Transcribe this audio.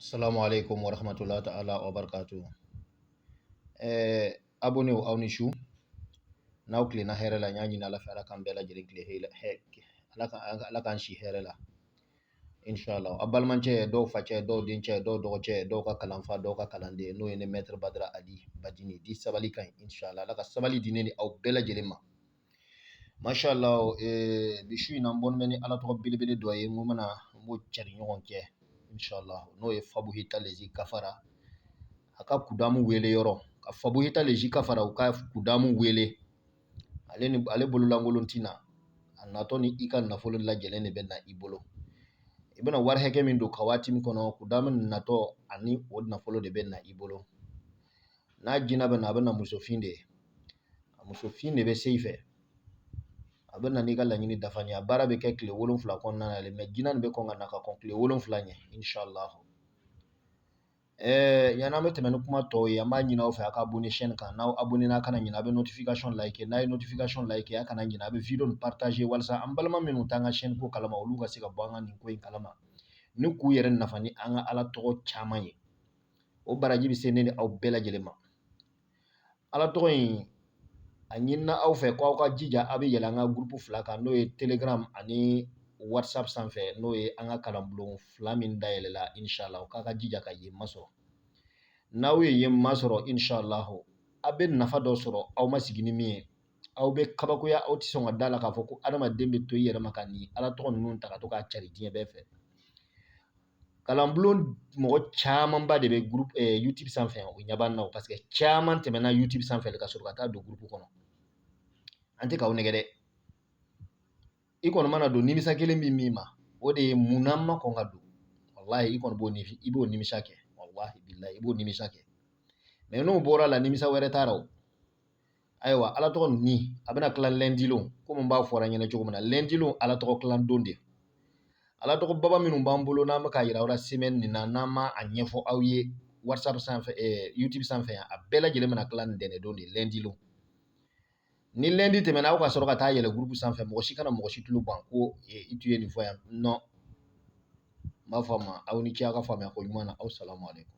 Assalamu alaikum wa rahmatullahi ta'ala wa barakatuh. Abonné wu awni chou naw kle na here la nyani na la fara kan bela jeli kle he ala kan shi here la inshallah abal manche do fache do dinche do doche do ka kalanfa do ka kalande no ene maître badra ali badini di sabali kan inshallah la ka sabali dineni aw bela jeli ma mashallah bi shu na bon meni ala to bilibili do ye ngumana mo chari nyon ke inshallah no ye fabheta lezi kafara aka kudamu wele yoro ka fabheta lezi kafara ka kudamu wele ale bolo langolontina anato ni ikan na folo la jelene benna ibolo ibana war heke min do kawati mi kono kudamu nato ani wod na folo de benna ibolo na jina bana bana musofinde be seife abana ni kala nyini dafanya bara be ke kle wolon fla kon na le me jina be ko ngana ka kon kle wolon fla nye inshallah yana mete menu kuma to ya ma nyina o fa aka abonné chaîne kan na abonné na kana nyina be notification like na notification like ya kana nyina be video no partager walsa ambalma menu tanga chaîne ko kalama olu ga siga banga ni ko en kalama ni ku yere nafani anga ala to chamanye o baraji bi senene aw bela jelema ala to yin anyina aw fe ko ka jija abi yelanga groupe flaka no e telegram ani whatsapp sanfɛ no ye an ka kalanbulon fila min dayɛlɛla inshallah k'a ka jija ka yen masɔrɔ n'aw ye yen masɔrɔ inshallah a bɛ nafa dɔ sɔrɔ aw ma sigi ni min ye aw bɛ kabakoya aw tɛ sɔn ka da la k'a fɔ ko adamaden bɛ to i yɛrɛ ma ka ni ala tɔgɔ ninnu ta ka to k'a cari diɲɛ bɛɛ fɛ kalanbulon mɔgɔ caman ba de bɛ groupe youtube sanfɛ o ɲɛ b'an na parce que caman tɛmɛna youtube sanfɛ ka sɔrɔ ka taa don groupe kɔnɔ an tɛ k'aw nɛgɛ dɛ i kɔni mana don nimisa kelen min min ma o de ye munna ma kɔn ka don wallahi i kɔni b'o nimisa kɛ wallahi billahi i b'o nimisa kɛ mais n'o bɔra la nimisa wɛrɛ t'a la o ayiwa ala tɔgɔ ni a bɛna tila lɛndilon komi n b'a fɔra ɲɛna cogo min na lɛndilon ala tɔgɔ tilan don de ala tɔgɔ baba minnu b'an bolo n'an bɛ ka yira aw la semaine nin na n'an ma a ɲɛfɔ aw ye whatsapp sanfɛ youtube sanfɛ yan a bɛɛ lajɛlen bɛna tila nin dɛnɛ don de lɛndilon ni lundi tɛmɛna aw ka sɔrɔ ka taa yɛlɛ groupe sanfɛ mɔgɔ si kana mɔgɔ si tulo ban ko i tun ye nin fɔ yan non n b'a fɔ a ma aw ni ce aw ka faamuya ko ɲuman na aw salamu alaikum